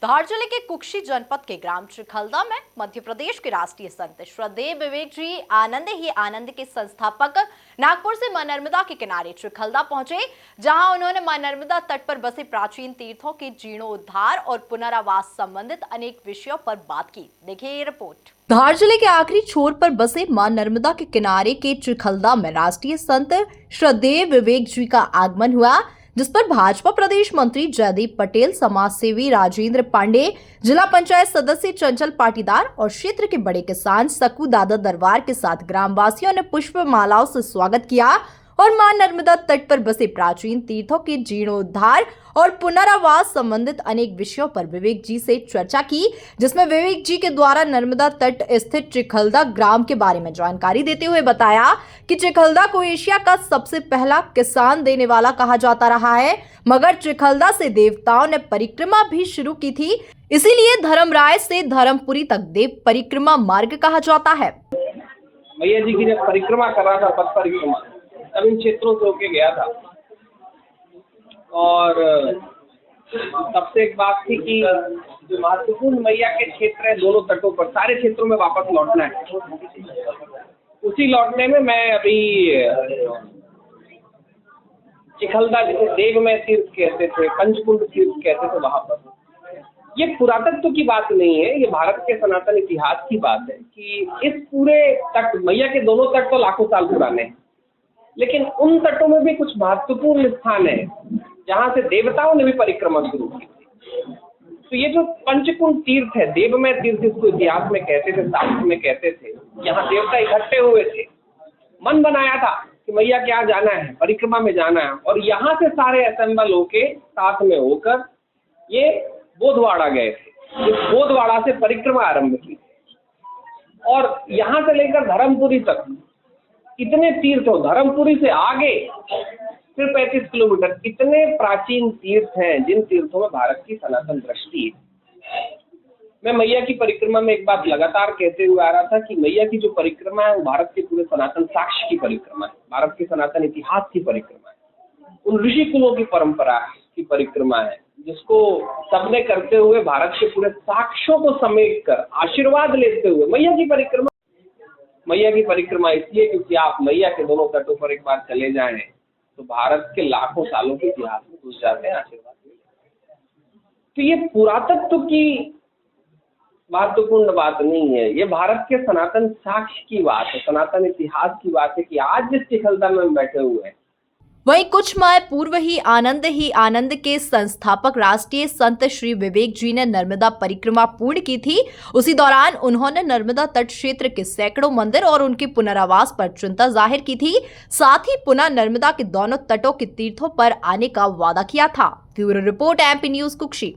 धार जिले के कुक्षी जनपद के ग्राम चिखलदा में मध्य प्रदेश के राष्ट्रीय संत श्रद्धेय विवेक जी आनंद ही आनंद के संस्थापक नागपुर से मां नर्मदा के किनारे चिखलदा पहुंचे, जहां उन्होंने मां नर्मदा तट पर बसे प्राचीन तीर्थों के जीर्णोद्धार और पुनरावास संबंधित अनेक विषयों पर बात की। देखिए ये रिपोर्ट। धार जिले के आखिरी छोर पर बसे मां नर्मदा के किनारे के चिखलदा में राष्ट्रीय संत श्रद्धेय विवेक जी का आगमन हुआ, जिस पर भाजपा प्रदेश मंत्री जयदीप पटेल, समाज सेवी राजेंद्र पांडे, जिला पंचायत सदस्य चंचल पाटीदार और क्षेत्र के बड़े किसान सकू दादा दरबार के साथ ग्रामवासियों ने पुष्प मालाओं से स्वागत किया और मां नर्मदा तट पर बसे प्राचीन तीर्थों के जीर्णोद्धार और पुनरावास संबंधित अनेक विषयों पर विवेक जी से चर्चा की, जिसमें विवेक जी के द्वारा नर्मदा तट स्थित चिखलदा ग्राम के बारे में जानकारी देते हुए बताया कि चिखलदा को एशिया का सबसे पहला किसान देने वाला कहा जाता रहा है, मगर चिखलदा से देवताओं ने परिक्रमा भी शुरू की थी, इसीलिए धर्मराय से धर्मपुरी तक देव परिक्रमा मार्ग कहा जाता है। मैया जी की जब परिक्रमा कर रहा था, पथ परिक्रमा, तब इन क्षेत्रों से होके गया था और तब से एक बात थी कि जो महत्वपूर्ण मैया के क्षेत्र है दोनों तटों पर, सारे क्षेत्रों में वापस लौटना है। उसी लौटने में मैं अभी चिखलदा, जिसे देवमय तीर्थ कहते थे, पंचकुंड तीर्थ कहते थे, वहां पर ये पुरातत्व की बात नहीं है, ये भारत के सनातन इतिहास की बात है कि इस पूरे तट, मैया के दोनों तट तो लाखों साल पुराने हैं, लेकिन उन तटों में भी कुछ महत्वपूर्ण स्थान है जहां से देवताओं ने भी परिक्रमा शुरू की थी। तो ये जो पंचकुंड तीर्थ है, देवमय तीर्थ इसको इतिहास में कहते थे, शास्त्र में कहते थे, यहाँ देवता इकट्ठे हुए थे, मन बनाया था कि मैया के यहाँ जाना है, परिक्रमा में जाना है, और यहाँ से सारे असेंबल होके साथ में होकर ये बोधवाड़ा गए थे। इस बोधवाड़ा से परिक्रमा आरंभ की और यहाँ से लेकर धर्मपुरी तक इतने तीर्थ हो, धर्मपुरी से आगे फिर 35 किलोमीटर, इतने प्राचीन तीर्थ हैं जिन तीर्थों में भारत की सनातन दृष्टि है। मैं मैया की परिक्रमा में एक बात लगातार कहते हुए आ रहा था कि मैया की जो परिक्रमा है वो भारत के पूरे सनातन साक्ष्य की परिक्रमा है, भारत के सनातन इतिहास की परिक्रमा है, उन ऋषि कुलों की परंपरा की परिक्रमा है, जिसको सबने करते हुए भारत के पूरे साक्ष्यों को समेट कर आशीर्वाद लेते हुए मैया की परिक्रमा इसलिए क्योंकि आप मैया के दोनों तटों पर एक बार चले जाएं तो भारत के लाखों सालों के इतिहास में घुस जाते हैं, आशीर्वाद लेते। तो ये पुरातत्व की महत्वपूर्ण बात नहीं है, ये भारत के सनातन साक्ष्य की बात है, सनातन इतिहास की बात है कि आज जिस चिखलदा में हम बैठे हुए हैं। वहीं कुछ माह पूर्व ही आनंद के संस्थापक राष्ट्रीय संत श्री विवेक जी ने नर्मदा परिक्रमा पूर्ण की थी। उसी दौरान उन्होंने नर्मदा तट क्षेत्र के सैकड़ों मंदिर और उनके पुनरावास पर चिंता जाहिर की थी, साथ ही पुनः नर्मदा के दोनों तटों के तीर्थों पर आने का वादा किया था। Bureau report, MP news, Kukshi.